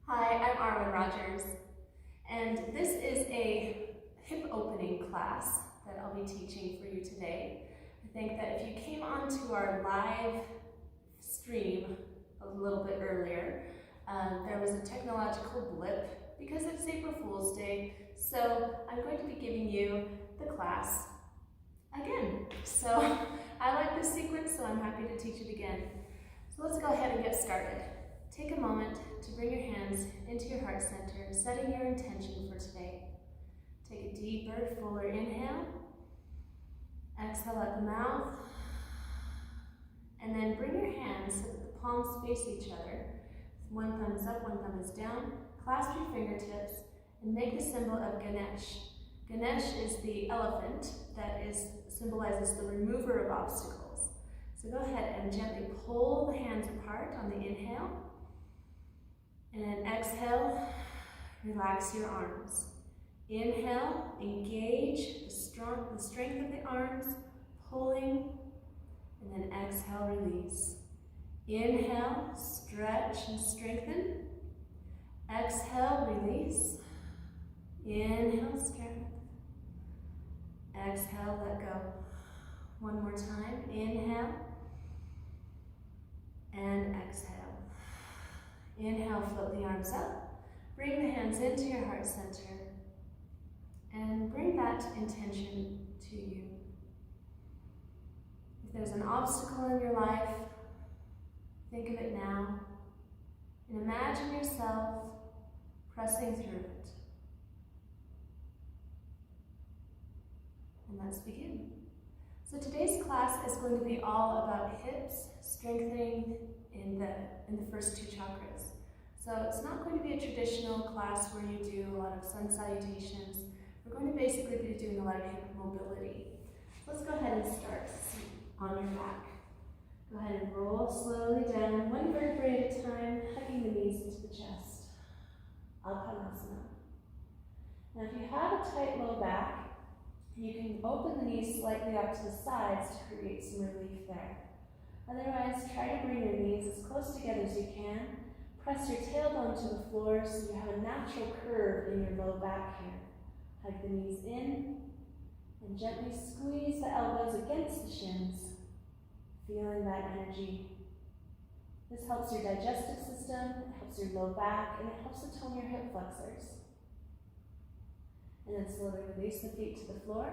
Hi, I'm Arwen Rogers, and this is a hip opening class that I'll be teaching for you today. I think that if you came onto our live stream a little bit earlier, there was a technological blip because it's April Fool's Day, so I'm going to be giving you the class again. So I like this sequence, so I'm happy to teach it again. So let's go ahead and get started. Take a moment to bring your hands into your heart center, setting your intention for today. Take a deeper, fuller inhale. Exhale at the mouth. And then bring your hands so that the palms face each other. One thumb is up, one thumb is down. Clasp your fingertips and make the symbol of Ganesh. Ganesh is the elephant that symbolizes the remover of obstacles. So go ahead and gently pull the hands apart on the inhale. And then exhale, relax your arms. Inhale, engage the strength of the arms, pulling, and then exhale, release. Inhale, stretch and strengthen. Exhale, release. Inhale, strength. Exhale, let go. One more time. Inhale and exhale. Inhale, float the arms up. Bring the hands into your heart center and bring that intention to you. If there's an obstacle in your life, think of it now and imagine yourself pressing through it. And let's begin. So today's class is going to be all about hips, strengthening in the first two chakras. So it's not going to be a traditional class where you do a lot of sun salutations. We're going to basically be doing a lot of hip mobility. So let's go ahead and start on your back. Go ahead and roll slowly down, one vertebrae at a time, hugging the knees into the chest. Alpanasana. Now if you have a tight low back, you can open the knees slightly up to the sides to create some relief there. Otherwise, try to bring your knees as close together as you can. Press your tailbone to the floor so you have a natural curve in your low back here. Hug the knees in and gently squeeze the elbows against the shins, feeling that energy. This helps your digestive system, it helps your low back, and it helps to tone your hip flexors. And then slowly release the feet to the floor,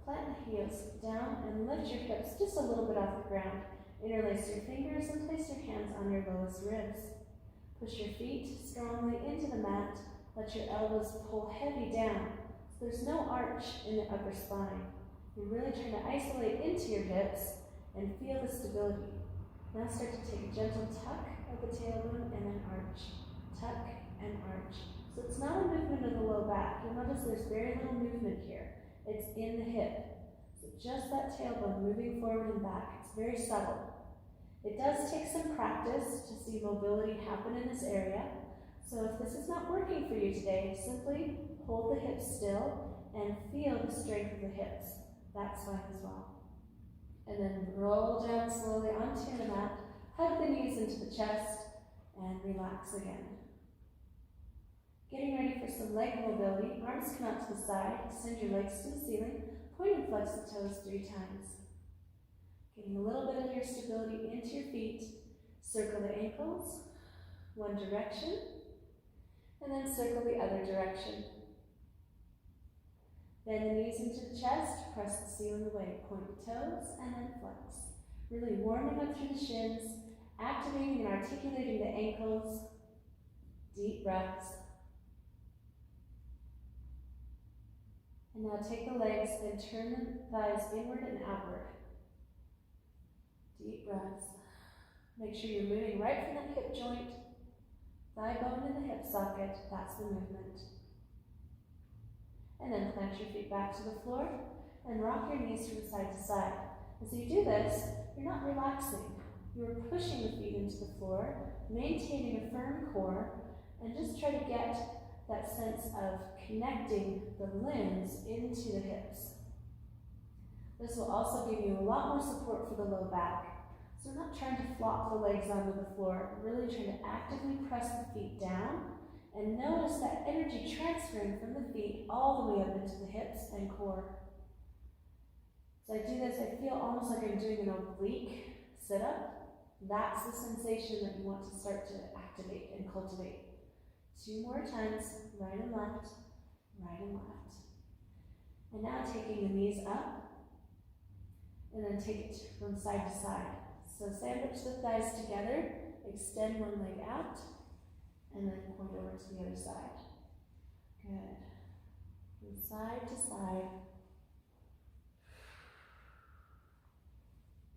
plant the heels down, and lift your hips just a little bit off the ground. Interlace your fingers and place your hands on your lowest ribs. Push your feet strongly into the mat. Let your elbows pull heavy down. So there's no arch in the upper spine. You're really trying to isolate into your hips and feel the stability. Now start to take a gentle tuck of the tailbone and then arch. Tuck and arch. So it's not a movement of the low back. You'll notice there's very little movement here. It's in the hip. So just that tailbone moving forward and back. It's very subtle. It does take some practice to see mobility happen in this area. So if this is not working for you today, simply hold the hips still and feel the strength of the hips. That's fine as well. And then roll down slowly onto the mat, hug the knees into the chest, and relax again. Getting ready for some leg mobility. Arms come out to the side, send your legs to the ceiling, point and flex the toes 3 times. Getting a little bit of your stability into your feet. Circle the ankles, one direction, and then circle the other direction. Bend the knees into the chest, press the ceiling away, point the toes, and then flex. Really warming up through the shins, activating and articulating the ankles. Deep breaths. And now take the legs and turn the thighs inward and outward. Deep breaths. Make sure you're moving right from that hip joint, thigh bone in the hip socket. That's the movement. And then plant your feet back to the floor and rock your knees from side to side. As you do this, you're not relaxing. You're pushing the feet into the floor, maintaining a firm core, and just try to get that sense of connecting the limbs into the hips. This will also give you a lot more support for the low back. So we're not trying to flop the legs onto the floor, we're really trying to actively press the feet down And notice that energy transferring from the feet all the way up into the hips and core. So I do this, I feel almost like I'm doing an oblique sit-up. That's the sensation that you want to start to activate and cultivate. 2 more times, right and left, right and left. And now taking the knees up, and then take it from side to side. So sandwich the thighs together, extend one leg out, and then point over to the other side. Good. From side to side.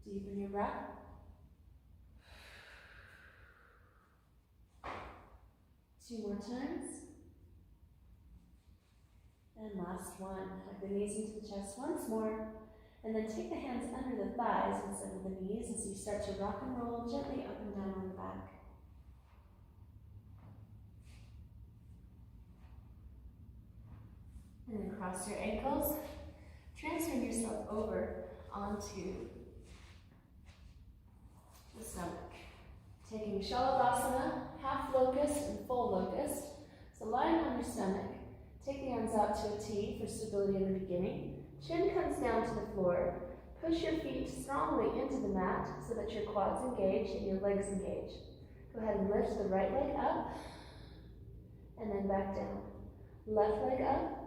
Deepen your breath. Two more times. And last one. Hug the knees into the chest once more. And then take the hands under the thighs instead of the knees as you start to rock and roll gently up and down on the back. And then cross your ankles, transferring yourself over onto the stomach. Taking Shalabhasana, half locust and full locust. So lying on your stomach, take the arms out to a T for stability in the beginning. Chin comes down to the floor. Push your feet strongly into the mat so that your quads engage and your legs engage. Go ahead and lift the right leg up and then back down. Left leg up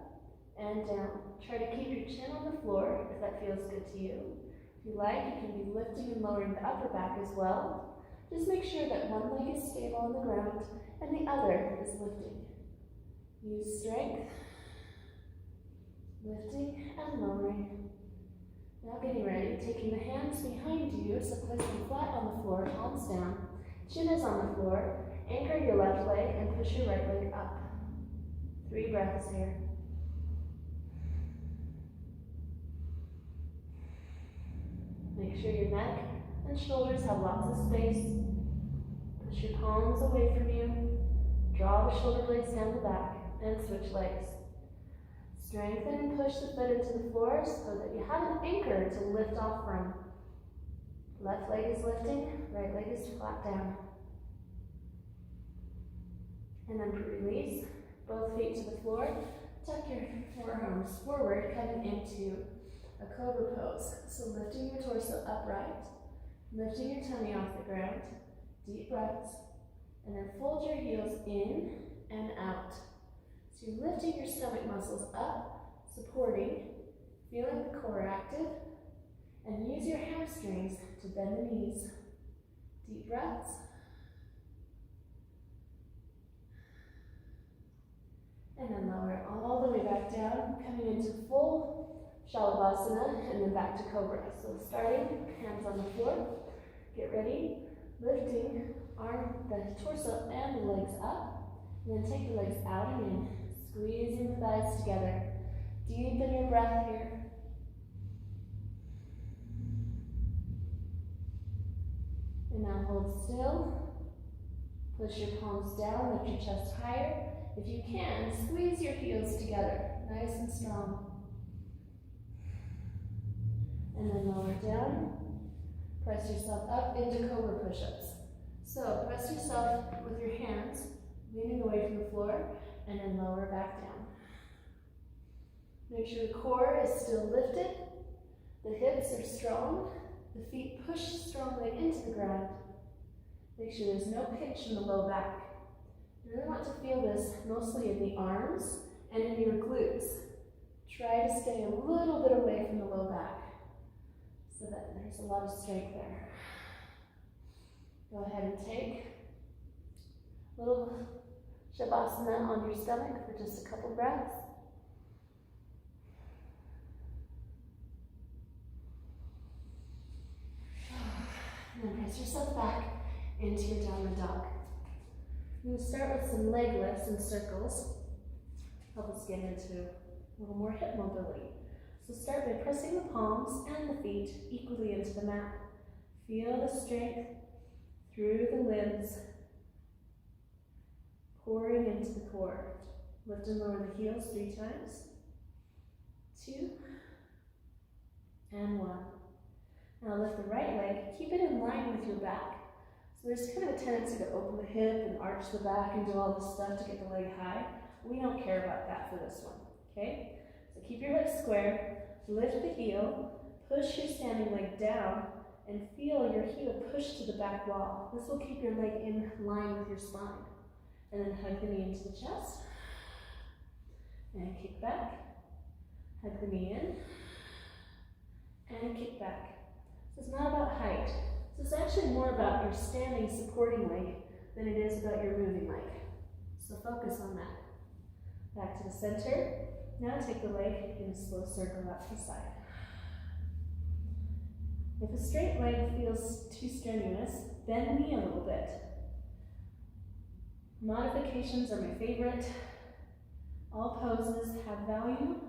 and down. Try to keep your chin on the floor if that feels good to you. If you like, you can be lifting and lowering the upper back as well. Just make sure that one leg is stable on the ground and the other is lifting. Use strength, lifting and lowering. Now getting ready, taking the hands behind you, so place them flat on the floor, palms down. Chin is on the floor. Anchor your left leg and push your right leg up. 3 breaths here. Make sure your neck and shoulders have lots of space. Push your palms away from you. Draw the shoulder blades down the back and switch legs. Strengthen and push the foot into the floor so that you have an anchor to lift off from. Left leg is lifting, right leg is flat down. And then release both feet to the floor. Tuck your forearms forward, coming into a cobra pose. So lifting your torso upright, lifting your tummy off the ground. Deep breaths. And then fold your heels in and out. So you're lifting your stomach muscles up, supporting, feeling the core active, and use your hamstrings to bend the knees. Deep breaths. And then lower it all the way back down, coming into full Shalabhasana, and then back to Cobra. So starting, hands on the floor, get ready, lifting the torso and the legs up, and then take the legs out and in, squeezing the thighs together. Deepen your breath here. And now hold still. Push your palms down, lift your chest higher. If you can, squeeze your heels together, nice and strong. And then lower down. Press yourself up into Cobra push-ups. So press yourself with your hands, leaning away from the floor, and then lower back down. Make sure the core is still lifted, the hips are strong, the feet push strongly into the ground. Make sure there's no pinch in the low back. You really want to feel this mostly in the arms and in your glutes. Try to stay a little bit away from the low back so that there's a lot of strength there. Go ahead and take a little Shavasana on your stomach for just a couple breaths. And then press yourself back into your downward dog. I'm going to start with some leg lifts and circles. Help us get into a little more hip mobility. So start by pressing the palms and the feet equally into the mat. Feel the strength through the limbs, pouring into the core. Lift and lower the heels 3 times. 2 and 1. Now lift the right leg, keep it in line with your back. So there's kind of a tendency to open the hip and arch the back and do all this stuff to get the leg high. We don't care about that for this one, okay? So keep your hips square, lift the heel, push your standing leg down, and feel your heel push to the back wall. This will keep your leg in line with your spine. And then hug the knee into the chest, and kick back, hug the knee in, and kick back. So it's not about height. So it's actually more about your standing supporting leg than it is about your moving leg. So focus on that. Back to the center. Now take the leg in a slow circle out to the side. If a straight leg feels too strenuous, bend the knee a little bit. Modifications are my favorite. All poses have value,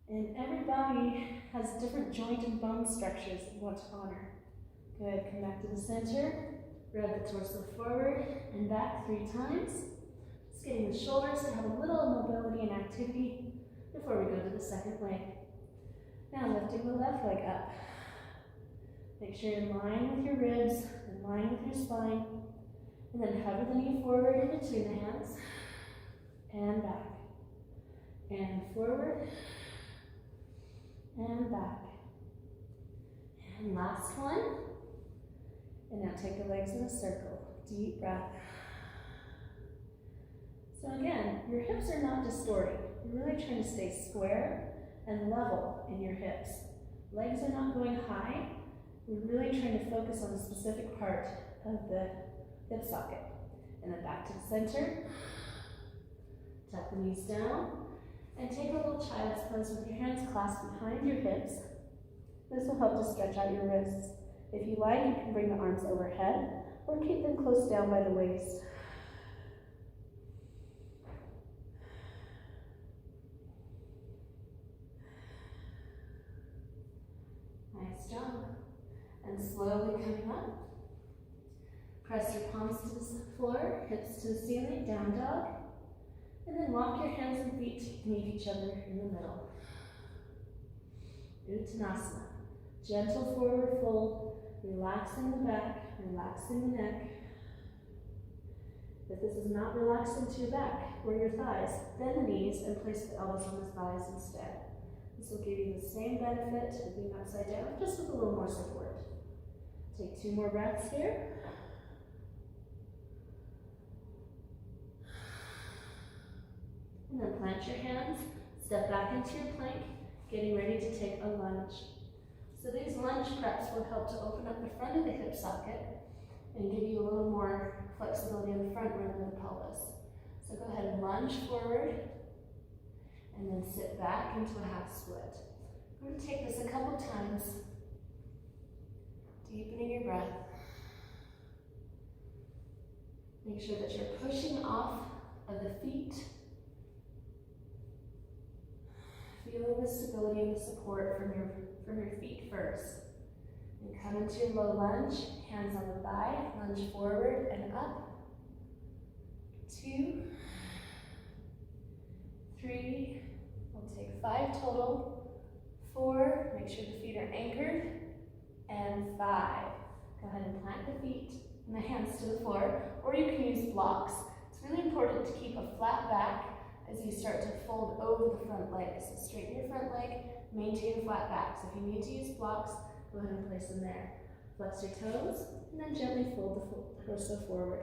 and every body has different joint and bone structures that you want to honor. Good, come back to the center, rub the torso forward and back 3 times. Just getting the shoulders to have a little mobility and activity before we go to the second leg. Now lifting the left leg up. Make sure you're in line with your ribs, in line with your spine, and then hover the knee forward in between the hands, and back, and forward, and back. And last one. And now take the legs in a circle. Deep breath. So again, your hips are not distorting. You're really trying to stay square and level in your hips. Legs are not going high. We're really trying to focus on a specific part of the hip socket. And then back to the center. Tuck the knees down. And take a little child's pose with your hands clasped behind your hips. This will help to stretch out your wrists. If you like, you can bring the arms overhead or keep them close down by the waist. Nice job. And slowly coming up. Press your palms to the floor, hips to the ceiling, down dog. And then walk your hands and feet to meet each other in the middle. Uttanasana. Gentle forward fold, relaxing the back, relaxing the neck. If this is not relaxed into your back or your thighs, bend the knees and place the elbows on the thighs instead. This will give you the same benefit of being upside down, just with a little more support. Take 2 more breaths here. And then plant your hands, step back into your plank, getting ready to take a lunge. So these lunge preps will help to open up the front of the hip socket and give you a little more flexibility in the front rim of the pelvis. So go ahead and lunge forward and then sit back into a half split. We're going to take this a couple times, deepening your breath. Make sure that you're pushing off of the feet. Feeling the stability and the support from your feet first. And come into your low lunge, hands on the thigh, lunge forward and up. 2, 3, we'll take 5 total. 4, make sure the feet are anchored. And 5. Go ahead and plant the feet and the hands to the floor, or you can use blocks. It's really important to keep a flat back as you start to fold over the front leg. So straighten your front leg, maintain a flat back. So if you need to use blocks, go ahead and place them there. Flex your toes, and then gently fold the torso forward.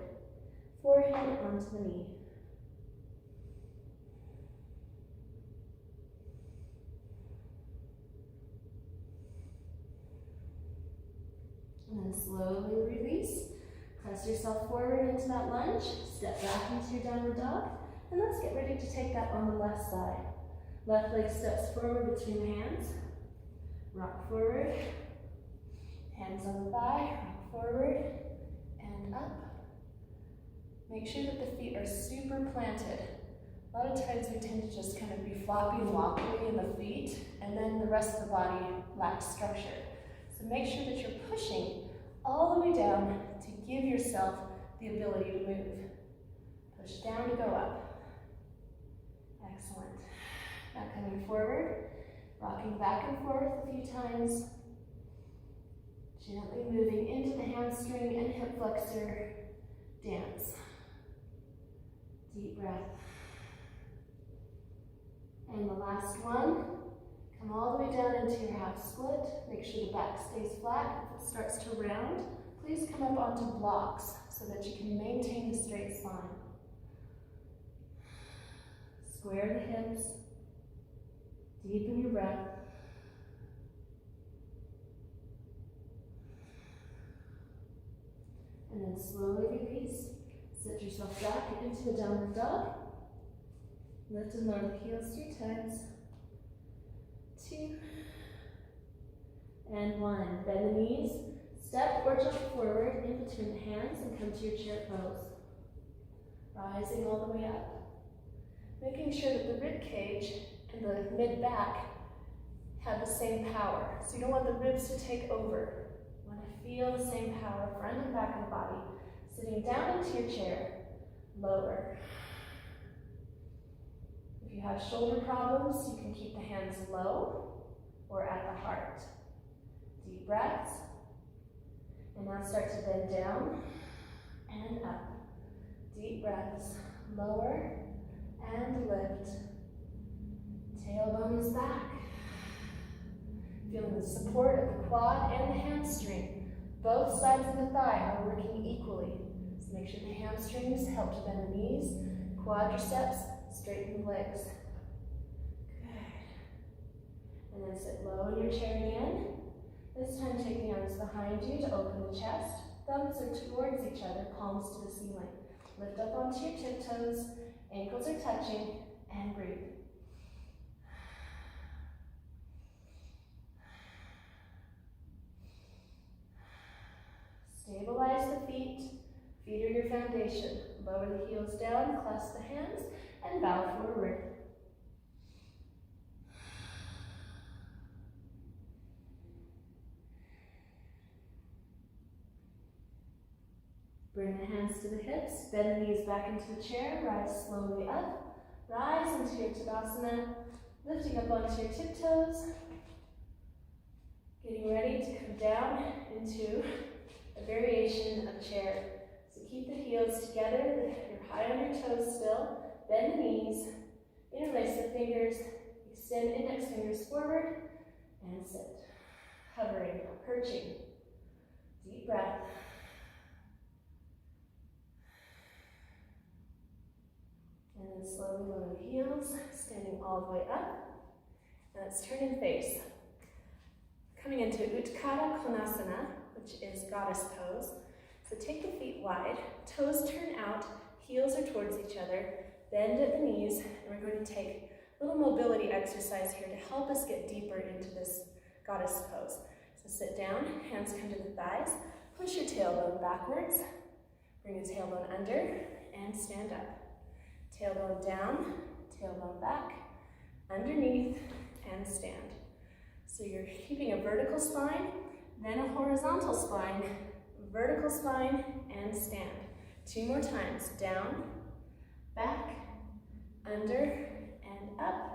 Forehead onto the knee. And then slowly release. Press yourself forward into that lunge. Step back into your downward dog. And let's get ready to take that on the left side. Left leg steps forward between the hands. Rock forward. Hands on the thigh. Rock forward and up. Make sure that the feet are super planted. A lot of times we tend to just kind of be floppy and wobbly in the feet, and then the rest of the body lacks structure. So make sure that you're pushing all the way down to give yourself the ability to move. Push down to go up. Excellent. Now coming forward, rocking back and forth a few times. Gently moving into the hamstring and hip flexor dance. Deep breath. And the last one, come all the way down into your half split. Make sure the back stays flat. If it starts to round, please come up onto blocks so that you can maintain the straight spine. Square the hips. Deepen your breath. And then slowly release. Sit yourself back into the downward dog. Lift and lower the heels 3 times. 2. And 1. Bend the knees. Step or jump forward in between the hands and come to your chair pose. Rising all the way up. Making sure that the rib cage and the mid-back have the same power. So you don't want the ribs to take over. You want to feel the same power, front and back of the body. Sitting down into your chair, lower. If you have shoulder problems, you can keep the hands low or at the heart. Deep breaths. And now start to bend down and up. Deep breaths. Lower and lift. Tailbone is back. Feeling the support of the quad and the hamstring. Both sides of the thigh are working equally. So make sure the hamstrings help to bend the knees, quadriceps, straighten the legs. Good. And then sit low in your chair again. This time take the arms behind you to open the chest. Thumbs are towards each other, palms to the ceiling. Lift up onto your tiptoes, ankles are touching, and breathe. Stabilize the feet. Feet are your foundation. Lower the heels down, clasp the hands, and bow forward. Bring the hands to the hips, bend the knees back into the chair, rise slowly up. Rise into your Tadasana, lifting up onto your tiptoes. Getting ready to come down into a variation of chair. So keep the heels together, you're high on your toes still. Bend the knees, interlace the fingers, extend index fingers forward, and sit. Hovering, perching. Deep breath. And then slowly lower the heels, standing all the way up. Now let's turn and face. Coming into Uttkara Konasana, which is goddess pose. So take the feet wide, toes turn out, heels are towards each other, bend at the knees, and we're going to take a little mobility exercise here to help us get deeper into this goddess pose. So sit down, hands come to the thighs, push your tailbone backwards, bring your tailbone under, and stand up. Tailbone down, tailbone back, underneath, and stand. So you're keeping a vertical spine, then a horizontal spine, vertical spine, and stand. 2 more times. Down, back, under, and up,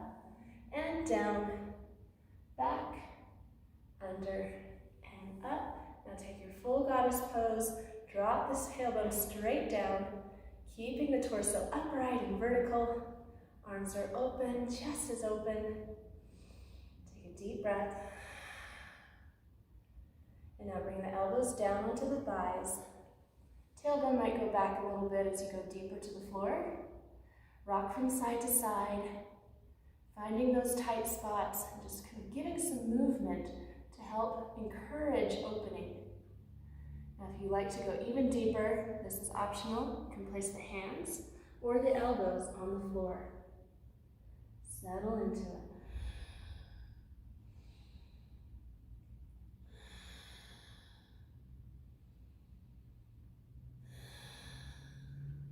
and down, back, under, and up. Now take your full goddess pose, drop this tailbone straight down, keeping the torso upright and vertical. Arms are open, chest is open. Take a deep breath. And now bring the elbows down onto the thighs. Tailbone might go back a little bit as you go deeper to the floor. Rock from side to side, finding those tight spots and just kind of giving some movement to help encourage opening. Now if you like to go even deeper, this is optional. You can place the hands or the elbows on the floor. Settle into it.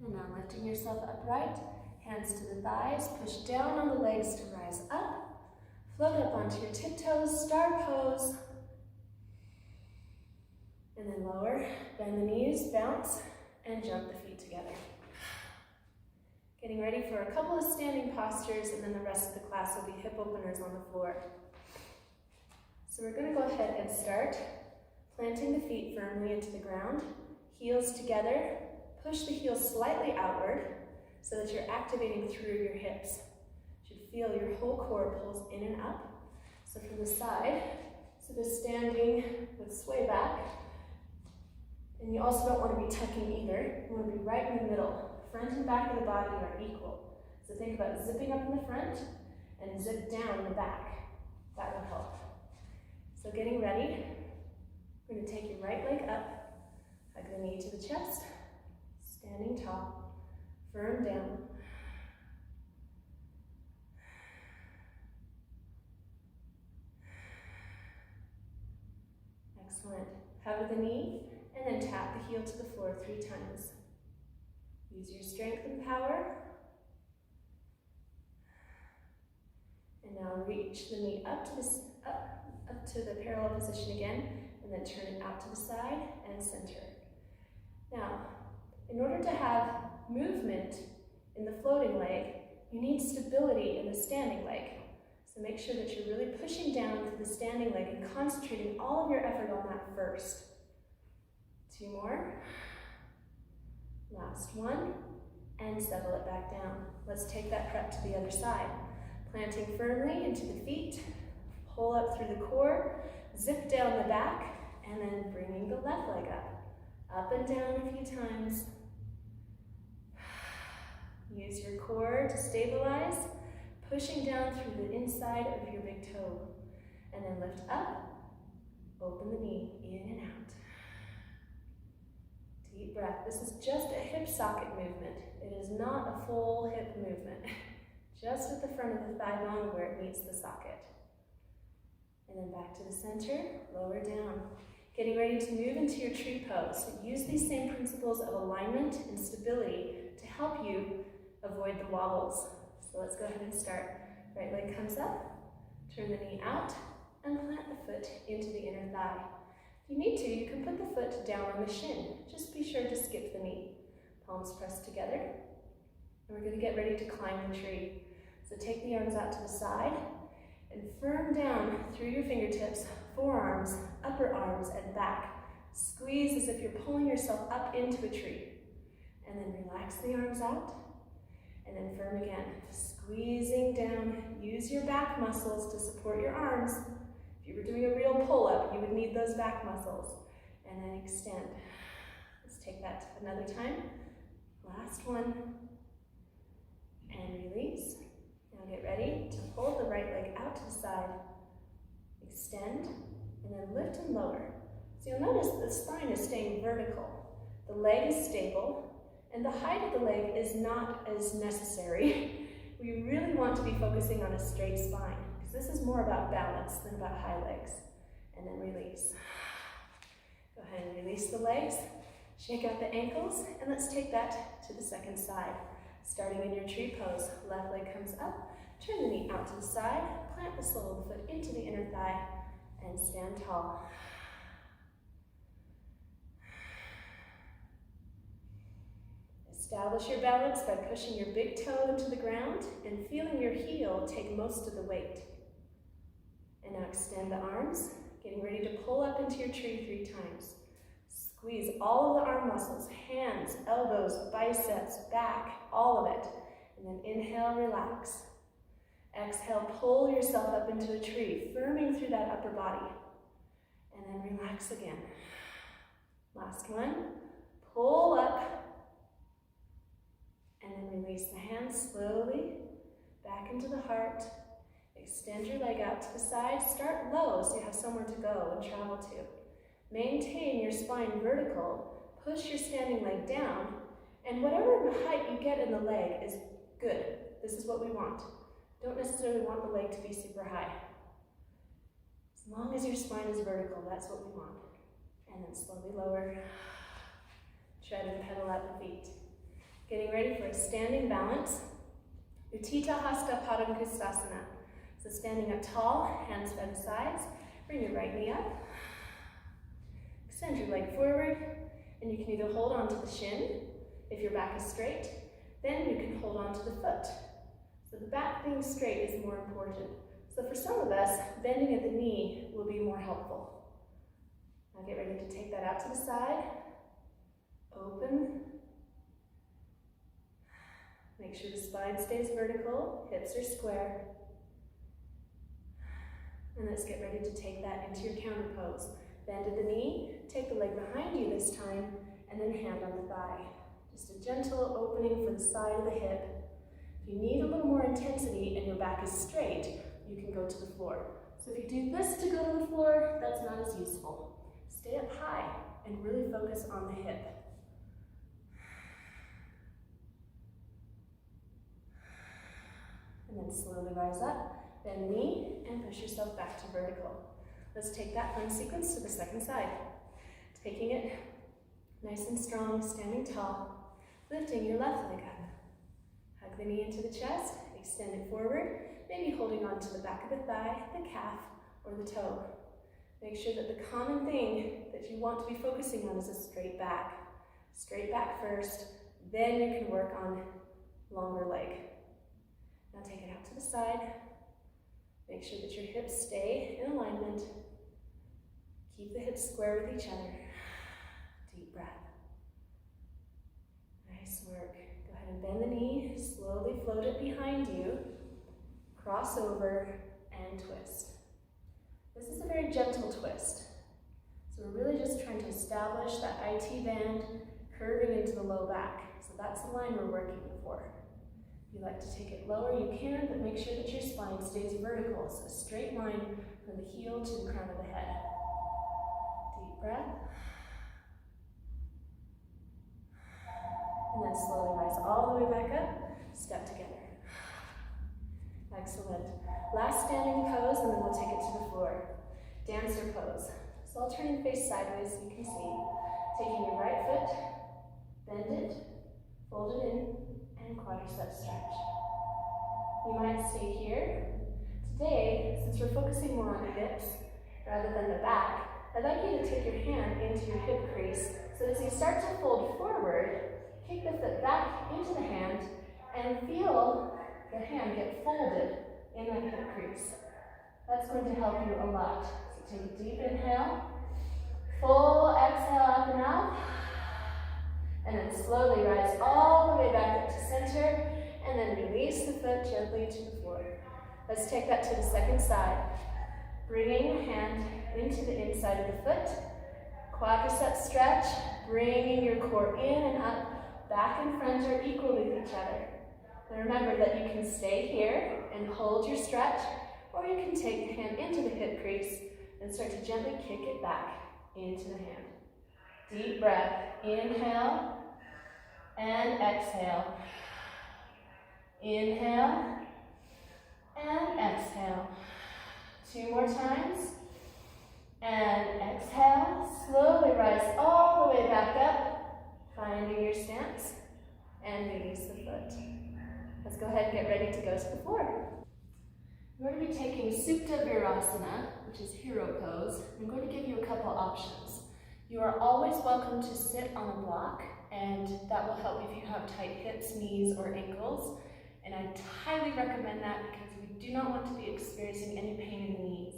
And now lifting yourself upright, hands to the thighs, push down on the legs to rise up. Float up onto your tiptoes, star pose. And then lower, bend the knees, bounce, and jump the feet together. Getting ready for a couple of standing postures, and then the rest of the class will be hip openers on the floor. So we're going to go ahead and start Planting the feet firmly into the ground, heels together, push the heels slightly outward so that you're activating through your hips. You should feel your whole core pulls in and up. So from the side, so just standing with sway back. And you also don't want to be tucking either. You want to be right in the middle. Front and back of the body are equal. So think about zipping up in the front and zip down in the back. That will help. So getting ready, we're going to take your right leg up, hug the knee to the chest, standing tall, firm down. Excellent. Hug the knee and then tap the heel to the floor 3 times. Use your strength and power. And now reach the knee up to the parallel position again, and then turn it out to the side and center. Now, in order to have movement in the floating leg, you need stability in the standing leg. So make sure that you're really pushing down through the standing leg and concentrating all of your effort on that first. 2 more. Last one. And settle it back down. Let's take that prep to the other side. Planting firmly into the feet, pull up through the core, zip down the back, and then bringing the left leg up. Up and down a few times. Use your core to stabilize, pushing down through the inside of your big toe. And then lift up, open the knee, in and out. Deep breath. This is just a hip socket movement. It is not a full hip movement. Just at the front of the thigh bone where it meets the socket. And then back to the center, lower down. Getting ready to move into your tree pose. So use these same principles of alignment and stability to help you avoid the wobbles. So let's go ahead and start. Right leg comes up, turn the knee out, and plant the foot into the inner thigh. If you need to, you can put the foot down on the shin. Just be sure to skip the knee. Palms pressed together. And we're going to get ready to climb the tree. So take the arms out to the side and firm down through your fingertips, forearms, upper arms, and back. Squeeze as if you're pulling yourself up into a tree. And then relax the arms out. And then firm again. Squeezing down. Use your back muscles to support your arms. If you were doing a real pull-up, you would need those back muscles. And then extend. Let's take that another time. Last one. And release. Now get ready to hold the right leg out to the side. Extend. And then lift and lower. So you'll notice the spine is staying vertical. The leg is stable. And the height of the leg is not as necessary. We really want to be focusing on a straight spine, because this is more about balance than about high legs. And then release. Go ahead and release the legs, shake out the ankles, and let's take that to the second side. Starting in your tree pose, left leg comes up, turn the knee out to the side, plant the sole of the foot into the inner thigh, and stand tall. Establish your balance by pushing your big toe into the ground and feeling your heel take most of the weight. And now extend the arms, getting ready to pull up into your tree 3 times. Squeeze all of the arm muscles, hands, elbows, biceps, back, all of it. And then inhale, relax. Exhale, pull yourself up into a tree, firming through that upper body. And then relax again. Last one, pull up. And then release the hands slowly, back into the heart. Extend your leg out to the side. Start low so you have somewhere to go and travel to. Maintain your spine vertical. Push your standing leg down. And whatever height you get in the leg is good. This is what we want. Don't necessarily want the leg to be super high. As long as your spine is vertical, that's what we want. And then slowly lower. Tread and pedal out the feet. Getting ready for a standing balance. Utthita Hasta Padangusthasana. So standing up tall, hands by the sides. Bring your right knee up. Extend your leg forward. And you can either hold on to the shin, if your back is straight. Then you can hold on to the foot. So the back being straight is more important. So for some of us, bending at the knee will be more helpful. Now get ready to take that out to the side. Open. Make sure the spine stays vertical, hips are square. And let's get ready to take that into your counter pose. Bend at the knee, take the leg behind you this time, and then hand on the thigh. Just a gentle opening for the side of the hip. If you need a little more intensity and your back is straight, you can go to the floor. So if you do this to go to the floor, that's not as useful. Stay up high and really focus on the hip. And then slowly rise up, bend the knee, and push yourself back to vertical. Let's take that fun sequence to the second side. Taking it nice and strong, standing tall, lifting your left leg up. Hug the knee into the chest, extend it forward, maybe holding on to the back of the thigh, the calf, or the toe. Make sure that the common thing that you want to be focusing on is a straight back. Straight back first, then you can work on longer leg. Now take it out to the side. Make sure that your hips stay in alignment. Keep the hips square with each other. Deep breath. Nice work. Go ahead and bend the knee. Slowly float it behind you. Cross over and twist. This is a very gentle twist. So we're really just trying to establish that IT band curving into the low back. So that's the line we're working for. If you like to take it lower, you can, but make sure that your spine stays vertical. So a straight line from the heel to the crown of the head. Deep breath. And then slowly rise all the way back up, step together. Excellent. Last standing pose, and then we'll take it to the floor. Dancer pose. So I'll turn and face sideways so you can see. Taking your right foot, bend it, fold it in, and quadricep stretch. You might stay here. Today, since we're focusing more on the hips rather than the back, I'd like you to take your hand into your hip crease so that as you start to fold forward, kick the foot back into the hand and feel the hand get folded in that hip crease. That's going to help you a lot. So take a deep inhale, full exhale up and out, and then slowly rise all the way back up to center, and then release the foot gently to the floor. Let's take that to the second side. Bringing the hand into the inside of the foot, quadricep stretch, bringing your core in and up, back and front are equal with each other. And remember that you can stay here and hold your stretch, or you can take the hand into the hip crease and start to gently kick it back into the hand. Deep breath, inhale and exhale. Inhale and exhale. 2 more times. And exhale, slowly rise all the way back up, finding your stance, and release the foot. Let's go ahead and get ready to go to the floor. We're going to be taking Supta Virasana, which is hero pose. I'm going to give you a couple options. You are always welcome to sit on a block, and that will help if you have tight hips, knees, or ankles. And I highly recommend that because we do not want to be experiencing any pain in the knees.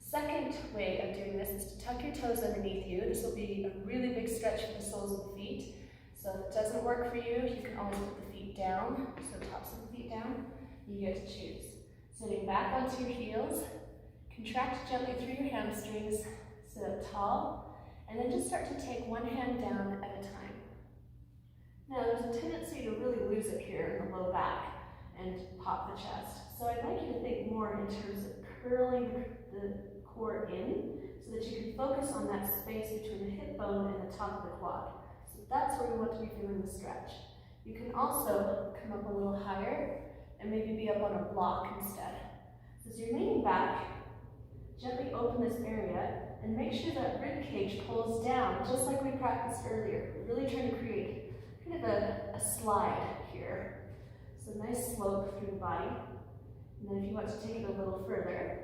The second way of doing this is to tuck your toes underneath you. This will be a really big stretch for the soles of the feet. So if it doesn't work for you, you can always put the feet down, so tops of the feet down. You get to choose. Sitting back onto your heels, contract gently through your hamstrings, sit up tall, and then just start to take one hand down at a time. Now there's a tendency to really lose it here in the low back and pop the chest. So I'd like you to think more in terms of curling the core in so that you can focus on that space between the hip bone and the top of the quad. So that's where we want to be feeling the stretch. You can also come up a little higher and maybe be up on a block instead. So as you're leaning back, gently open this area and make sure that rib cage pulls down, just like we practiced earlier. We're really trying to create kind of a slide here. So nice slope through the body. And then if you want to take it a little further,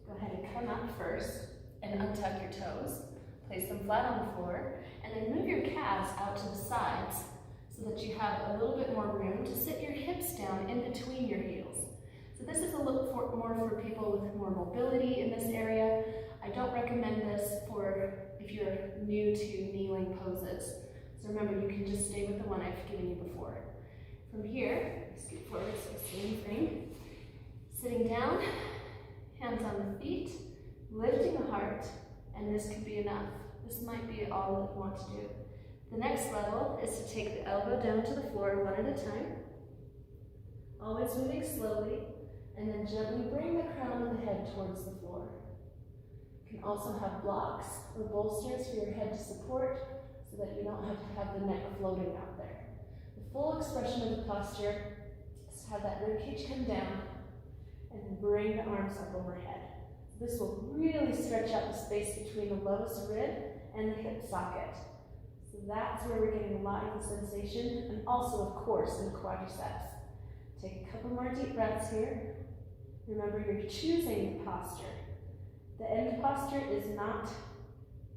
go ahead and come up first and untuck your toes. Place them flat on the floor, and then move your calves out to the sides so that you have a little bit more room to sit your hips down in between your heels. So this is a little more for people with more mobility in this area. I don't recommend this for if you're new to kneeling poses. So remember, you can just stay with the one I've given you before. From here, scoot forward, so same thing. Sitting down, hands on the feet, lifting the heart, and this could be enough. This might be all that you want to do. The next level is to take the elbow down to the floor one at a time, always moving slowly, and then gently bring the crown of the head towards the floor. You can also have blocks or bolsters for your head to support so that you don't have to have the neck floating out there. The full expression of the posture is to have that rib cage come down and then bring the arms up overhead. This will really stretch out the space between the lowest rib and the hip socket. So that's where we're getting a lot of the sensation, and also, of course, in the quadriceps. Take a couple more deep breaths here. Remember, you're choosing the posture. The end posture is not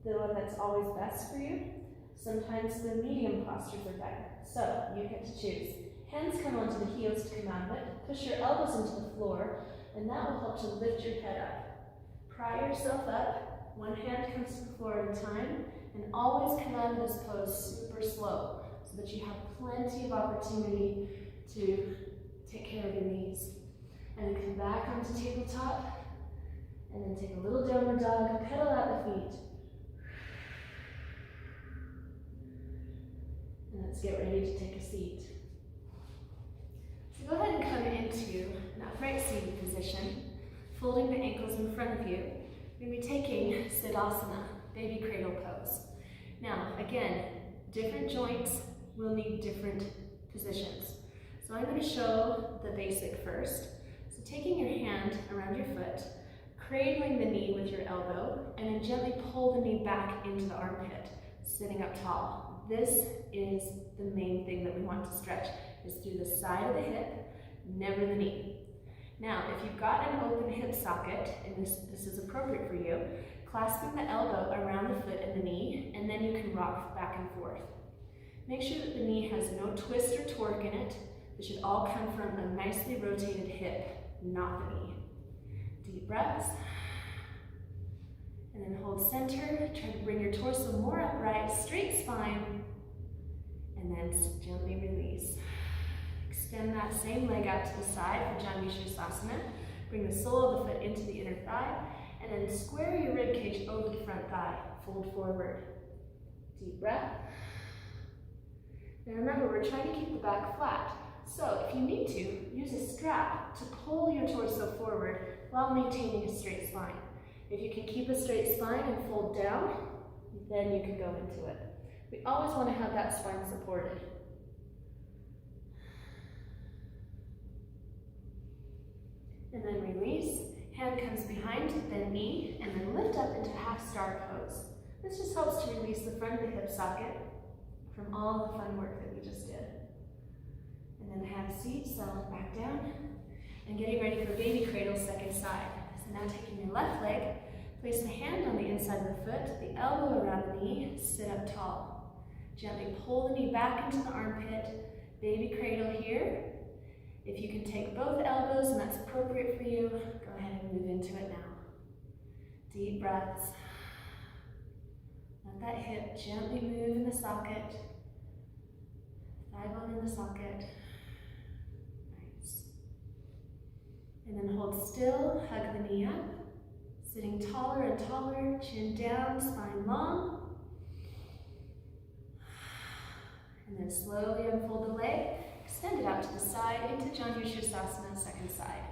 the one that's always best for you. Sometimes the medium postures are better. So you get to choose. Hands come onto the heels to come out of it. Push your elbows into the floor, and that will help to lift your head up. Pry yourself up. One hand comes to the floor at a time, and always come out of this pose super slow so that you have plenty of opportunity to take care of your knees. And then come back onto tabletop, and then take a little downward dog, pedal out the feet. And let's get ready to take a seat. So go ahead and come into an upright seated position, folding the ankles in front of you. You're going to be taking Siddhasana, baby cradle pose. Now, again, different joints will need different positions. So I'm going to show the basic first. So taking your hand around your foot, cradling the knee with your elbow, and then gently pull the knee back into the armpit, sitting up tall. This is the main thing that we want to stretch, is through the side of the hip, never the knee. Now, if you've got an open hip socket, and this is appropriate for you, clasping the elbow around the foot and the knee, and then you can rock back and forth. Make sure that the knee has no twist or torque in it. It should all come from a nicely rotated hip, not the knee. Deep breaths. And then hold center. Try to bring your torso more upright, straight spine, and then gently release. Extend that same leg out to the side for Janushirsasana. Bring the sole of the foot into the inner thigh, and then square your rib cage over the front thigh. Fold forward. Deep breath. Now remember, we're trying to keep the back flat. So if you need to, use a strap to pull your torso forward while maintaining a straight spine. If you can keep a straight spine and fold down, then you can go into it. We always want to have that spine supported. And then release. Hand comes behind the knee, and then lift up into half star pose. This just helps to release the front of the hip socket from all the fun work that we just did. And then have a seat, settle back down, and getting ready for baby cradle, second side. So now taking your left leg, place the hand on the inside of the foot, the elbow around the knee, sit up tall. Gently pull the knee back into the armpit, baby cradle here. If you can take both elbows and that's appropriate for you, go ahead and move into it now. Deep breaths. Let that hip gently move in the socket. Thigh bone in the socket. Nice. And then hold still, hug the knee up. Sitting taller and taller, chin down, spine long. And then slowly unfold the leg. Extend it out to the side into Janushirsasana, second side.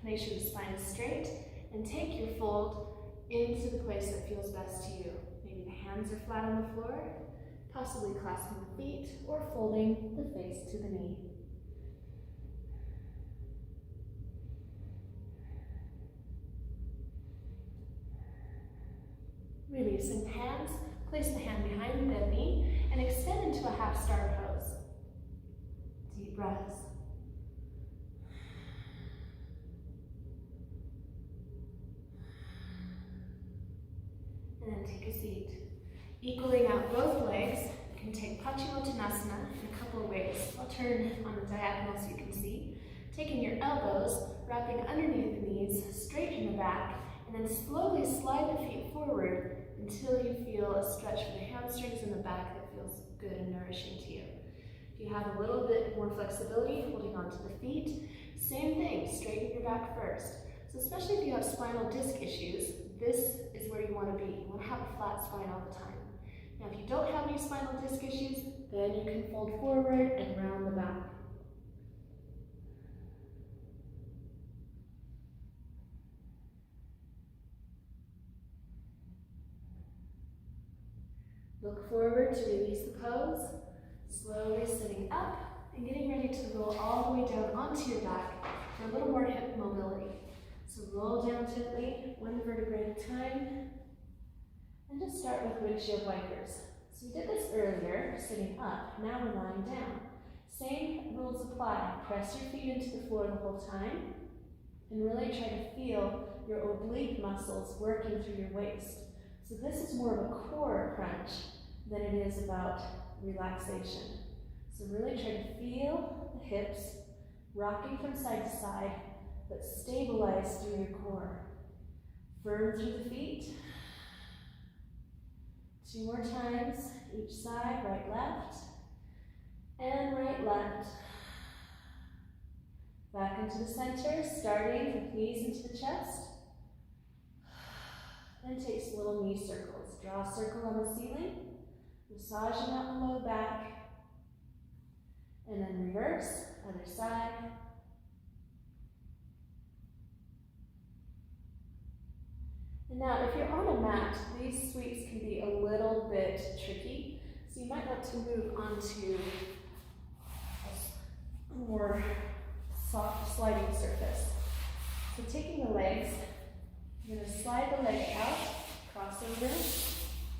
Make sure the spine is straight, and take your fold into the place that feels best to you. Maybe the hands are flat on the floor, possibly clasping the feet, or folding the face to the knee. Releasing hands, place the hand behind the bent knee, and extend into a half star pose. Deep breaths. And then take a seat. Equaling out both legs, you can take Paschimottanasana in a couple of ways. I'll turn on the diagonal so you can see. Taking your elbows, wrapping underneath the knees, straighten the back, and then slowly slide the feet forward until you feel a stretch for the hamstrings in the back that feels good and nourishing to you. If you have a little bit more flexibility, holding onto the feet, same thing, straighten your back first. So especially if you have spinal disc issues, this is where you want to be. You want to have a flat spine all the time. Now if you don't have any spinal disc issues, then you can fold forward and round the back. Look forward to release the pose, slowly sitting up and getting ready to roll all the way down onto your back for a little more hip mobility. So roll down gently, one vertebrae at a time, and just start with windshield wipers. So we did this earlier, sitting up, now we're lying down. Same rules apply, press your feet into the floor the whole time, and really try to feel your oblique muscles working through your waist. So this is more of a core crunch than it is about relaxation. So really try to feel the hips rocking from side to side, but stabilize through your core. Firm through the feet. 2 more times, each side, right, left, and right, left. Back into the center, starting with knees into the chest. And takes little knee circles. Draw a circle on the ceiling, massaging out the low back, and then reverse, other side. And now, if you're on a mat, these sweeps can be a little bit tricky, so you might want to move onto a more soft sliding surface. So taking the legs, you're going to slide the leg out, cross over,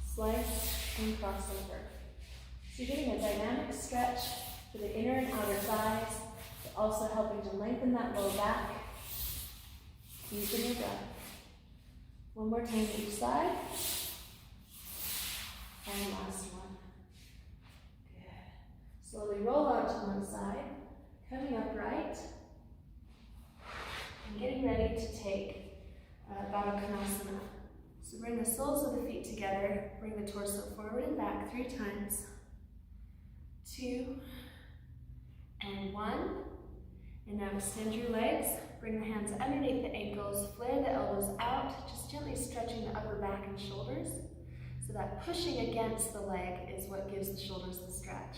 slice, and cross over. So you're getting a dynamic stretch for the inner and outer thighs, but also helping to lengthen that low back, using your breath. One more time each side, and last one. Good. Slowly roll out to one side, coming upright, and getting ready to take Baddha Konasana. So bring the soles of the feet together, bring the torso forward and back 3 times. 2, and 1. And now extend your legs, bring the hands underneath the ankles, flare the elbows out, just gently stretching the upper back and shoulders. So that pushing against the leg is what gives the shoulders the stretch.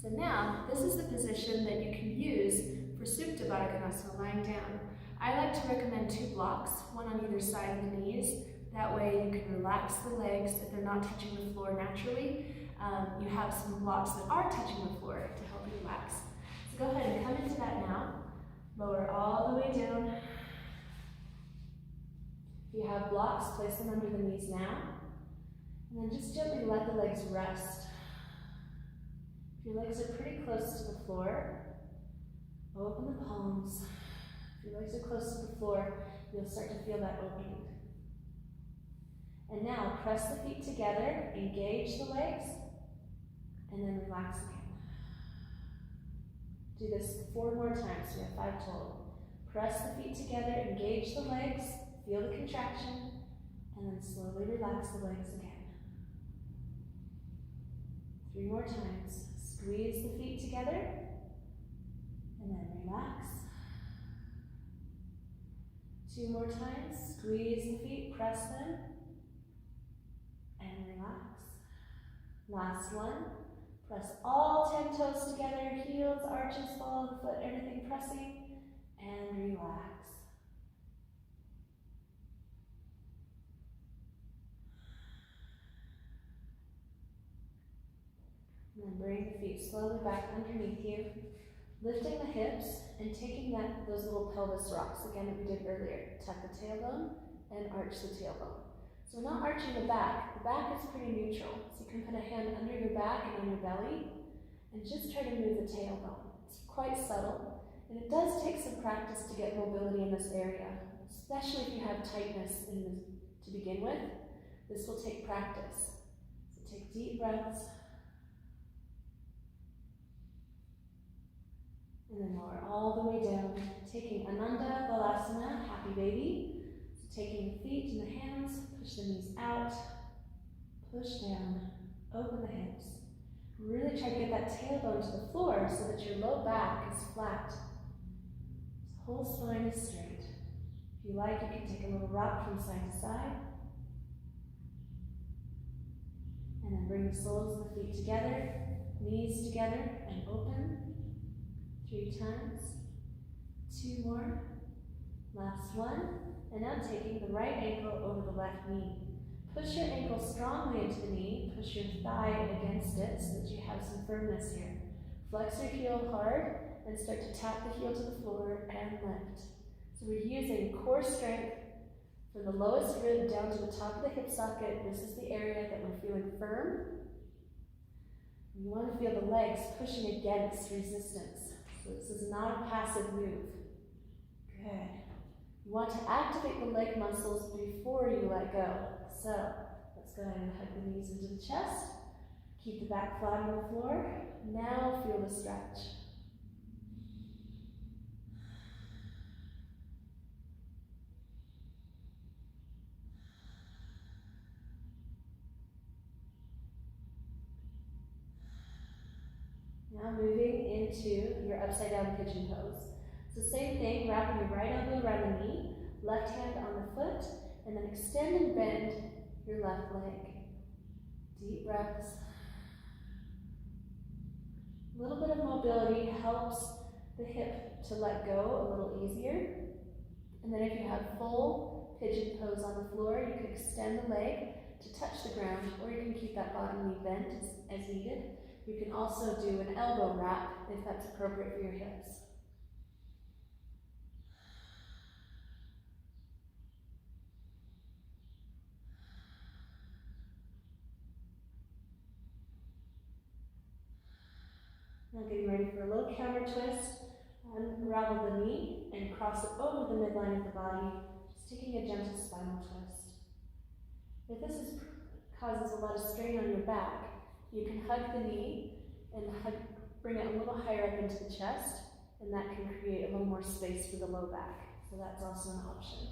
So now, this is the position that you can use for Supta Baddha Konasana, lying down. I like to recommend 2 blocks, one on either side of the knees. That way you can relax the legs if they're not touching the floor naturally. You have some blocks that are touching the floor to help you relax. So go ahead and come into that now. Lower all the way down. If you have blocks, place them under the knees now. And then just gently let the legs rest. If your legs are pretty close to the floor, open the palms. If your legs are close to the floor, you'll start to feel that opening. And now press the feet together, engage the legs, and then relax again. Do this 4 more times, so we have 5 total. Press the feet together, engage the legs, feel the contraction, and then slowly relax the legs again. 3 more times. Squeeze the feet together, and then relax. 2 more times. Squeeze the feet, press them, and relax. Last one. Press all 10 toes together, heels, arches, ball of the foot, everything pressing, and relax. And then bring the feet slowly back underneath you, lifting the hips and taking those little pelvis rocks, again that we did earlier. Tuck the tailbone and arch the tailbone. So we're not arching the back. The back is pretty neutral. So you can put a hand under your back and on your belly and just try to move the tailbone. It's quite subtle, and it does take some practice to get mobility in this area, especially if you have tightness to begin with. This will take practice. So take deep breaths. And then lower all the way down, taking Ananda Balasana, happy baby. So Taking the feet and the hands, push the knees out, push down, open the hips. Really try to get that tailbone to the floor so that your low back is flat. The whole spine is straight. If you like, you can take a little rock from side to side. And then bring the soles of the feet together, knees together, and open. 3 times. 2 more. Last one. And now taking the right ankle over the left knee. Push your ankle strongly into the knee. Push your thigh against it so that you have some firmness here. Flex your heel hard and start to tap the heel to the floor and lift. So we're using core strength from the lowest rib down to the top of the hip socket. This is the area that we're feeling firm. You want to feel the legs pushing against resistance. So this is not a passive move. Good. You want to activate the leg muscles before you let go. So let's go ahead and hug the knees into the chest. Keep the back flat on the floor. Now feel the stretch. Now moving into your upside down pigeon pose. So same thing, wrapping your right elbow around the knee, left hand on the foot, and then extend and bend your left leg. Deep breaths. A little bit of mobility helps the hip to let go a little easier. And then if you have full pigeon pose on the floor, you can extend the leg to touch the ground, or you can keep that bottom knee bent as needed. You can also do an elbow wrap if that's appropriate for your hips. Now getting ready for a little counter twist. Unravel the knee and cross it over the midline of the body, just taking a gentle spinal twist. If this causes a lot of strain on your back, you can hug the knee and bring it a little higher up into the chest, and that can create a little more space for the low back. So that's also an option.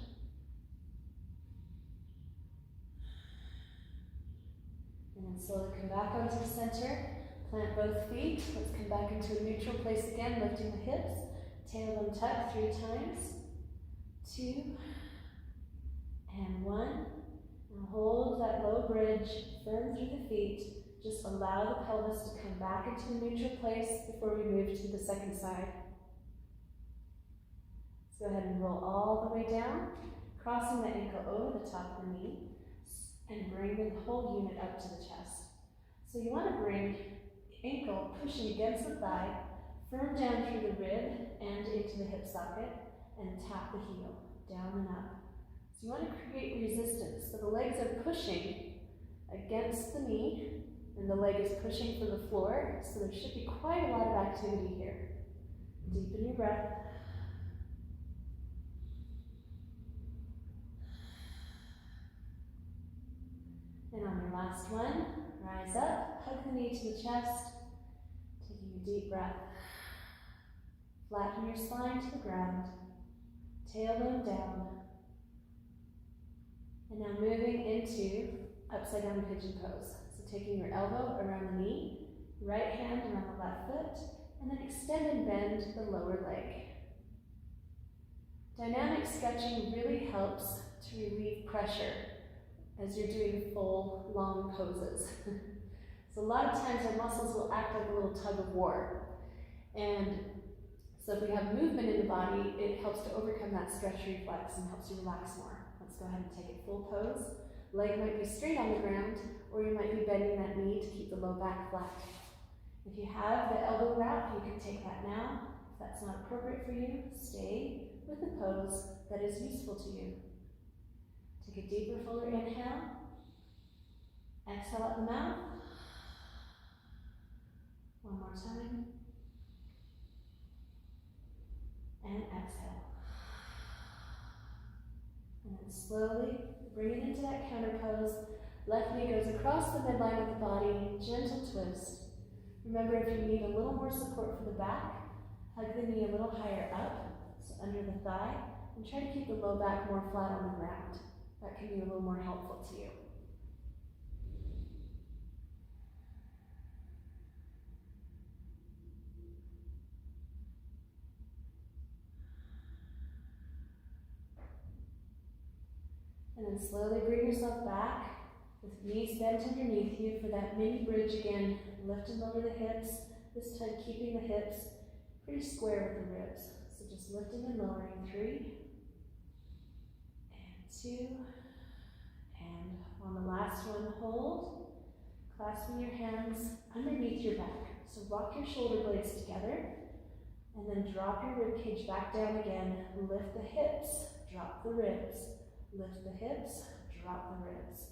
And then slowly come back onto the center. Plant both feet. Let's come back into a neutral place again, lifting the hips. Tailbone tuck 3 times. 2 and 1. Now hold that low bridge firm through the feet. Just allow the pelvis to come back into a neutral place before we move to the second side. Let's go ahead and roll all the way down, crossing the ankle over the top of the knee, and bring the whole unit up to the chest. So you want to bring the ankle pushing against the thigh, firm down through the rib and into the hip socket, and tap the heel down and up. So you want to create resistance. So the legs are pushing against the knee, and the leg is pushing for the floor, so there should be quite a lot of activity here. Deepen your breath. And on your last one, rise up, hug the knee to the chest, taking a deep breath. Flatten your spine to the ground, tailbone down. And now moving into upside down pigeon pose. So taking your elbow around the knee, right hand around the left foot, and then extend and bend the lower leg. Dynamic stretching really helps to relieve pressure as you're doing full, long poses. So a lot of times our muscles will act like a little tug of war. And so if we have movement in the body, it helps to overcome that stretch reflex and helps you relax more. Let's go ahead and take it full pose. Leg might be straight on the ground, or you might be bending that knee to keep the low back flat. If you have the elbow wrap, you can take that now. If that's not appropriate for you, stay with the pose that is useful to you. Take a deeper, fuller inhale. Exhale out the mouth. One more time. And exhale. And then slowly bring it into that counter pose. Left knee goes across the midline of the body, gentle twist. Remember, if you need a little more support for the back, hug the knee a little higher up, so under the thigh. and try to keep the low back more flat on the ground. That can be a little more helpful to you. And then slowly bring yourself back with knees bent underneath you for that mini bridge again. Lift and lower the hips, this time keeping the hips pretty square with the ribs. So just lifting and lowering. 3, and 2, and on the last one, hold, clasping your hands underneath your back. So rock your shoulder blades together, and then drop your rib cage back down again. Lift the hips, drop the ribs. Lift the hips, drop the ribs.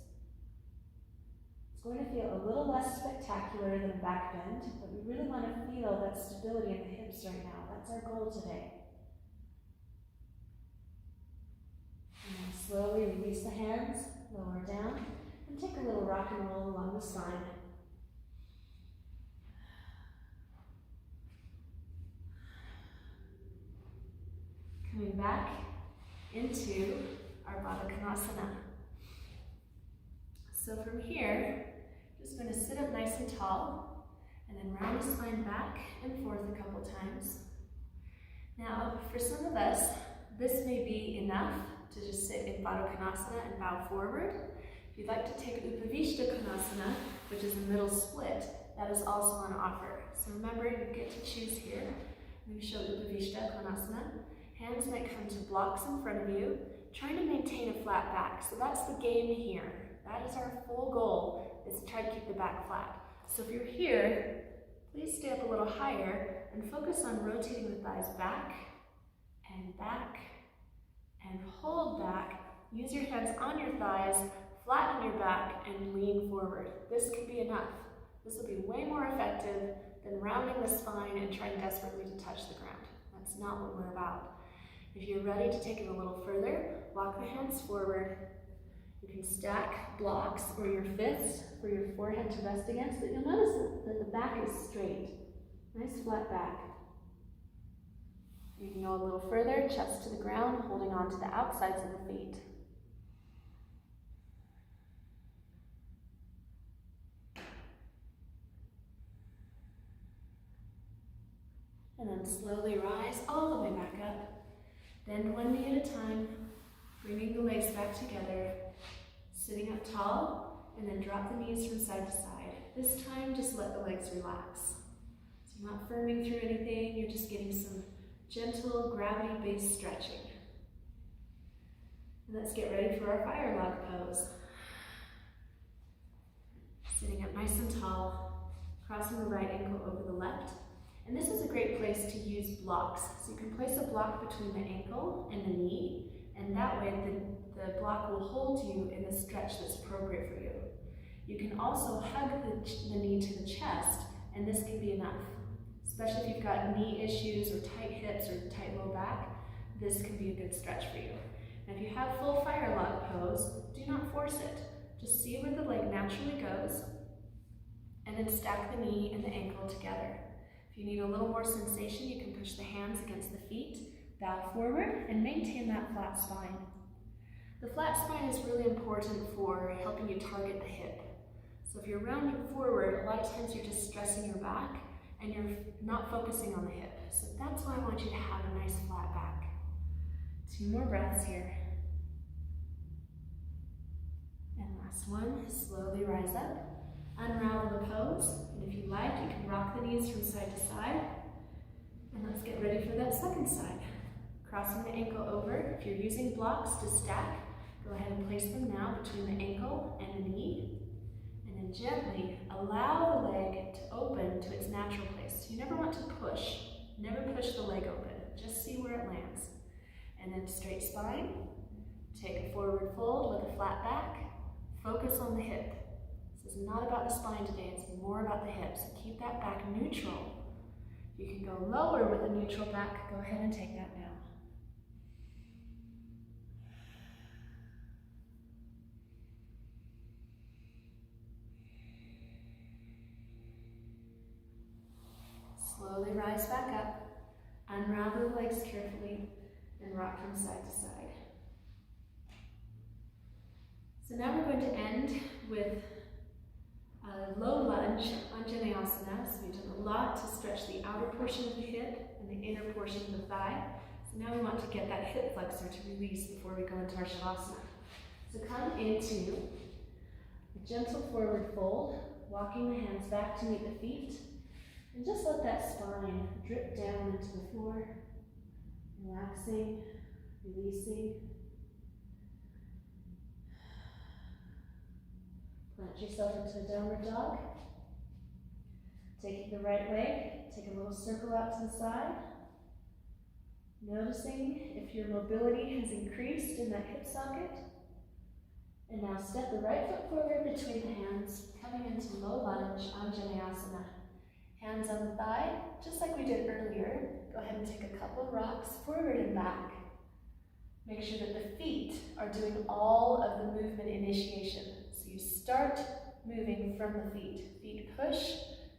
It's going to feel a little less spectacular than a back bend, but we really want to feel that stability in the hips right now. That's our goal today. And then slowly release the hands, lower down, and take a little rock and roll along the spine. Coming back into our Baddha Konasana. So from here, just going to sit up nice and tall, and then round the spine back and forth a couple times. Now, for some of us, this may be enough to just sit in Baddha Konasana and bow forward. If you'd like to take Upavishta Konasana, which is a middle split, that is also on offer. So remember, you get to choose here. Let me show Upavishta Konasana. Hands might come to blocks in front of you, trying to maintain a flat back. So that's the game here. That is our full goal, is to try to keep the back flat. So if you're here, please stay up a little higher and focus on rotating the thighs back, and hold back. Use your hands on your thighs, flatten your back, and lean forward. This could be enough. This will be way more effective than rounding the spine and trying desperately to touch the ground. That's not what we're about. If you're ready to take it a little further, walk the hands forward. You can stack blocks or your fists for your forehead to rest against, but you'll notice that the back is straight. Nice flat back. You can go a little further, chest to the ground, holding on to the outsides of the feet. And then slowly rise all the way back up. Bend one knee at a time, bringing the legs back together, sitting up tall, and then drop the knees from side to side. This time, just let the legs relax. So you're not firming through anything, you're just getting some gentle gravity-based stretching. And let's get ready for our fire log pose. Sitting up nice and tall, crossing the right ankle over the left. And this is a great place to use blocks. So you can place a block between the ankle and the knee, and that way the block will hold you in the stretch that's appropriate for you. You can also hug the knee to the chest, and this can be enough. Especially if you've got knee issues or tight hips or tight low back, this can be a good stretch for you. And if you have full fire log pose, do not force it. Just see where the leg naturally goes, and then stack the knee and the ankle together. If you need a little more sensation, you can push the hands against the feet, bow forward, and maintain that flat spine. The flat spine is really important for helping you target the hip. So if you're rounding forward, a lot of times you're just stressing your back, and you're not focusing on the hip. So that's why I want you to have a nice flat back. 2 more breaths here. And last one, slowly rise up. Unravel the pose, and if you like, you can rock the knees from side to side. And let's get ready for that second side. Crossing the ankle over. If you're using blocks to stack, go ahead and place them now between the ankle and the knee. And then gently allow the leg to open to its natural place. You never want to push. Never push the leg open. Just see where it lands. And then straight spine. Take a forward fold with a flat back. Focus on the hip. This is not about the spine today, it's more about the hips. So keep that back neutral. You can go lower with a neutral back. Go ahead and take that now. Slowly rise back up. Unravel the legs carefully. and rock from side to side. So now we're going to end with a low lunge Anjaneyasana. So we've done a lot to stretch the outer portion of the hip and the inner portion of the thigh. So now we want to get that hip flexor to release before we go into our Shavasana. So come into a gentle forward fold, walking the hands back to meet the feet, and just let that spine drip down into the floor, relaxing, releasing. Plant yourself into a downward dog. Taking the right leg, take a little circle out to the side. Noticing if your mobility has increased in that hip socket. And now step the right foot forward between the hands, coming into low lunge Anjaneyasana. Hands on the thigh, just like we did earlier. Go ahead and take a couple of rocks forward and back. Make sure that the feet are doing all of the movement initiation. So you start moving from the feet. Feet push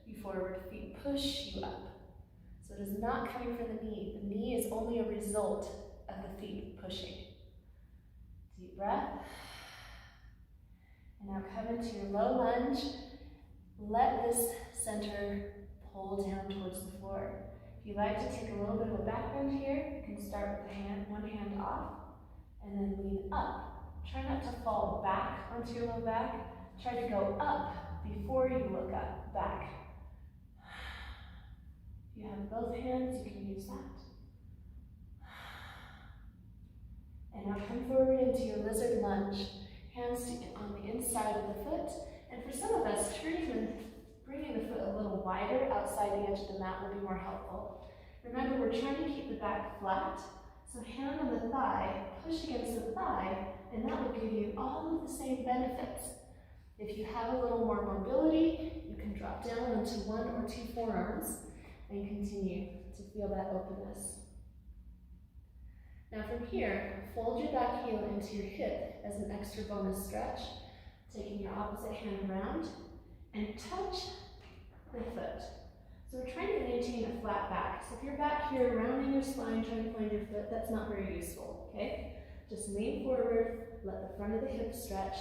you forward, feet push you up. So it is not coming from the knee. The knee is only a result of the feet pushing. Deep breath. And now come into your low lunge. Let this center pull down towards the floor. If you like to take a little bit of a back bend here, you can start with one hand off and then lean up. Try not to fall back onto your low back. Try to go up before you look up, back. If you have both hands, you can use that. And now come forward into your lizard lunge. Hands on the inside of the foot. And for some of us, bringing the foot a little wider outside the edge of the mat will be more helpful. Remember, we're trying to keep the back flat. So hand on the thigh, push against the thigh, and that will give you all of the same benefits. If you have a little more mobility, you can drop down into one or two forearms and continue to feel that openness. Now from here, fold your back heel into your hip as an extra bonus stretch, taking your opposite hand around and touch the foot. So we're trying to maintain a flat back. So if you're back here rounding your spine, trying to find your foot, that's not very useful, okay? Just lean forward, let the front of the hip stretch,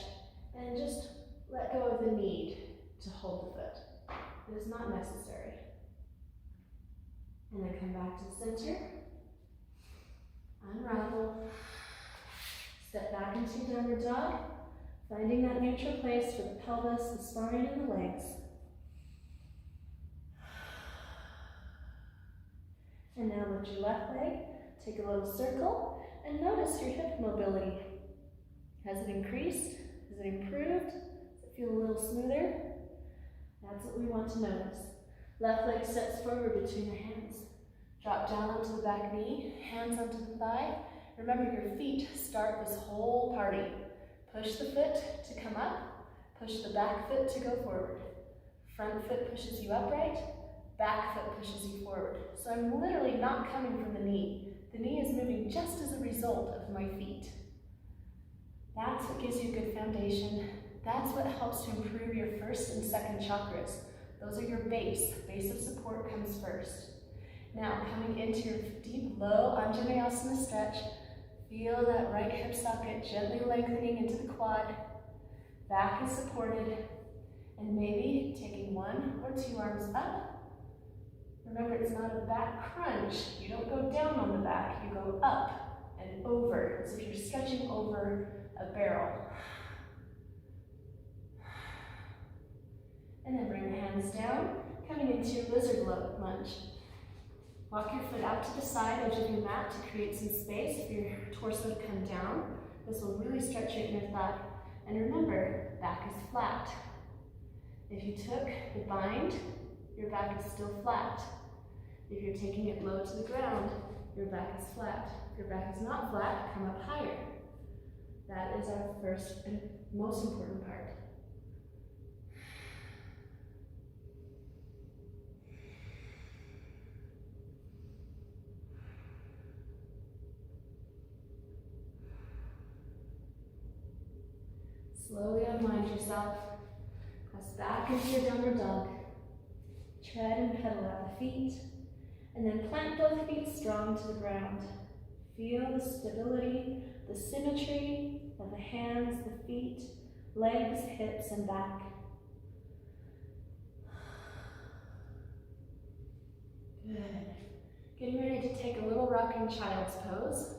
and just let go of the need to hold the foot. It is not necessary. And then come back to the center. Unravel. Step back into downward dog, finding that neutral place for the pelvis, the spine, and the legs. And now lift your left leg, take a little circle, and notice your hip mobility. Has it increased? Has it improved? Does it feel a little smoother? That's what we want to notice. Left leg steps forward between the hands. Drop down onto the back knee, hands onto the thigh. Remember, your feet start this whole party. Push the foot to come up, push the back foot to go forward. Front foot pushes you upright, back foot pushes you forward. So I'm literally not coming from the knee. The knee is moving just as a result of my feet. That's what gives you a good foundation. That's what helps to improve your first and second chakras. Those are your base. Base of support comes first. Now, coming into your deep, low Anjaneyasana stretch, feel that right hip socket gently lengthening into the quad. Back is supported, and maybe taking one or two arms up. Remember, it's not a back crunch. You don't go down on the back, you go up and over, as if you're stretching over a barrel. And then bring the hands down, coming into your lizard lunge. Walk your foot out to the side edge of your mat to create some space for your torso to come down. This will really stretch your inner thigh. And remember, back is flat. If you took the bind, your back is still flat. If you're taking it low to the ground, your back is flat. If your back is not flat, come up higher. That is our first and most important part. Slowly unwind yourself. Press back into your downward dog. Tread and pedal out the feet. And then plant both feet strong to the ground. Feel the stability, the symmetry of the hands, the feet, legs, hips, and back. Good. Getting ready to take a little rocking child's pose.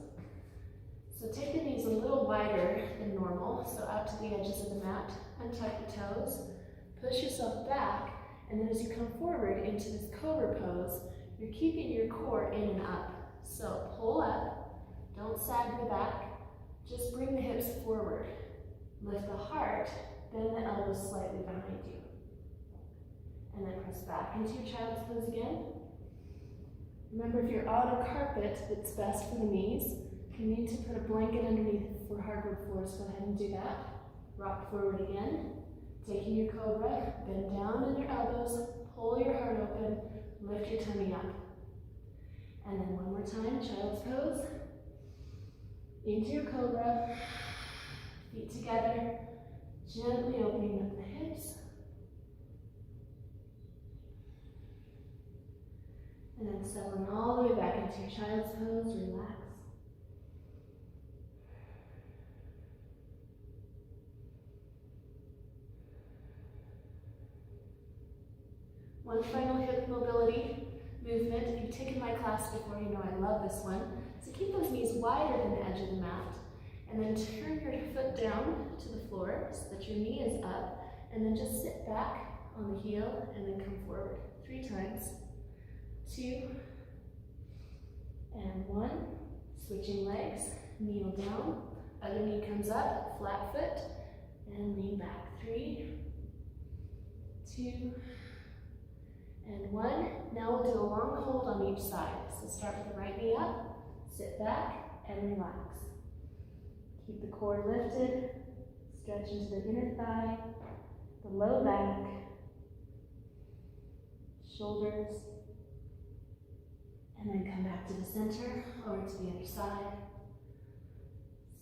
So take the knees a little wider than normal, so out to the edges of the mat. Untuck the toes, push yourself back, and then as you come forward into this cobra pose, you're keeping your core in and up. So pull up, don't sag the back, just bring the hips forward. Lift the heart, bend the elbows slightly behind you. And then press back into your child's pose again. Remember, if you're on a carpet, it's best for the knees. If you need to put a blanket underneath for hardwood floors, go ahead and do that. Rock forward again. Taking your cobra, bend down on your elbows, pull your heart open, lift your tummy up. And then one more time, child's pose. Into your cobra, feet together, gently opening up the hips. And then settling all the way back into your child's pose, relax. One final hip mobility movement. If you've taken my class before, you know I love this one. So keep those knees wider than the edge of the mat, and then turn your foot down to the floor so that your knee is up, and then just sit back on the heel and then come forward 3 times. 2 and 1. Switching legs, kneel down, other knee comes up, flat foot, and lean back. 3, 2, and 1. Now we'll do a long hold on each side. So start with the right knee up, sit back, and relax. Keep the core lifted, stretch into the inner thigh, the low back, shoulders, and then come back to the center, over to the other side,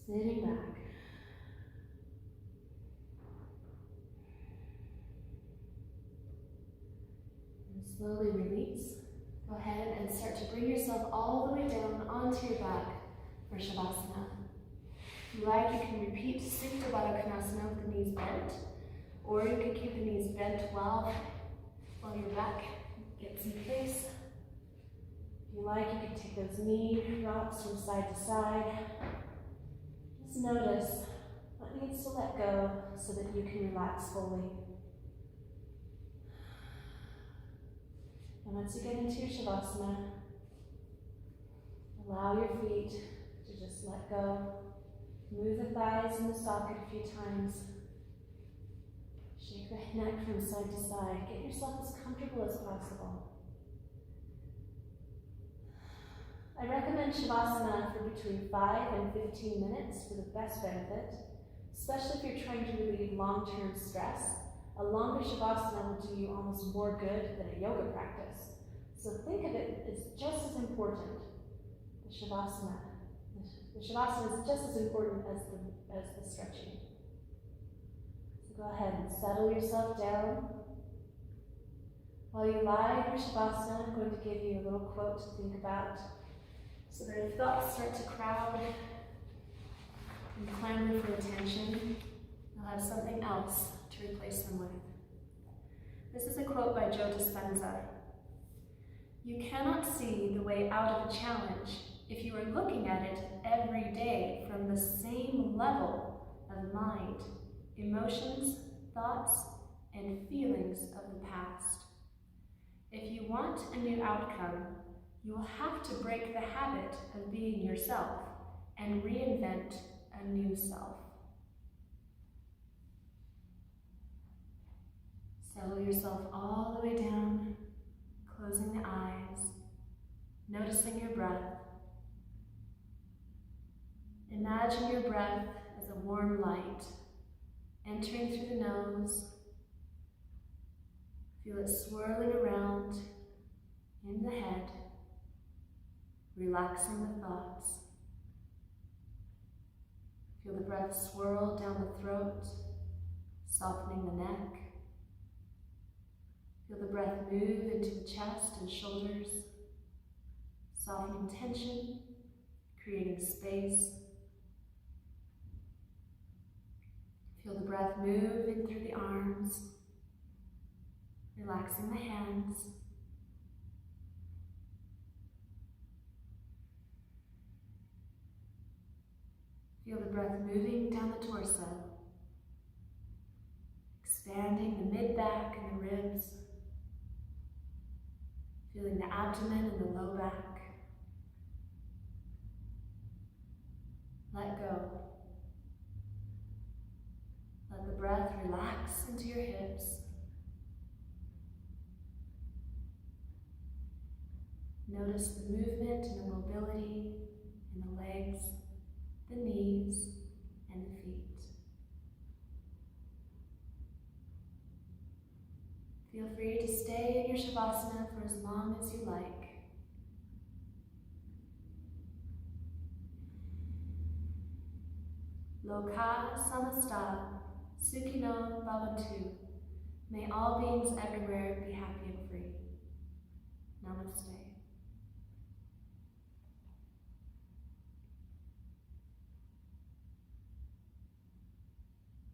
sitting back. Slowly release. Go ahead and start to bring yourself all the way down onto your back for Shavasana. If you like, you can repeat Supta Baddha Konasana with the knees bent, or you can keep the knees bent while your back gets in place. If you like, you can take those knee rocks from side to side. Just notice what needs to let go so that you can relax fully. And once you get into your Shavasana, allow your feet to just let go. Move the thighs in the socket a few times. Shake the neck from side to side. Get yourself as comfortable as possible. I recommend Shavasana for between 5 and 15 minutes for the best benefit, especially if you're trying to relieve long-term stress. A longer Shavasana will do you almost more good than a yoga practice. So think of it as just as important. The Shavasana is just as important as the stretching. So go ahead and settle yourself down. While you lie in your Shavasana, I'm going to give you a little quote to think about, so that if thoughts start to crowd and clamor for attention, you'll have something else to replace them with. This is a quote by Joe Dispenza. You cannot see the way out of a challenge if you are looking at it every day from the same level of mind, emotions, thoughts, and feelings of the past. If you want a new outcome, you will have to break the habit of being yourself and reinvent a new self. Settle yourself all the way down, closing the eyes, noticing your breath. Imagine your breath as a warm light entering through the nose. Feel it swirling around in the head, relaxing the thoughts. Feel the breath swirl down the throat, softening the neck. Feel the breath move into the chest and shoulders, softening tension, creating space. Feel the breath moving through the arms, relaxing the hands. Feel the breath moving down the torso, expanding the mid-back and the ribs, feeling the abdomen and the low back. Let go. Let the breath relax into your hips. Notice the movement and the mobility in the legs, the knees, and the feet. Feel free to stay in your Shavasana for as long as you like. Loka samasta, sukhino bhavantu. May all beings everywhere be happy and free. Namaste.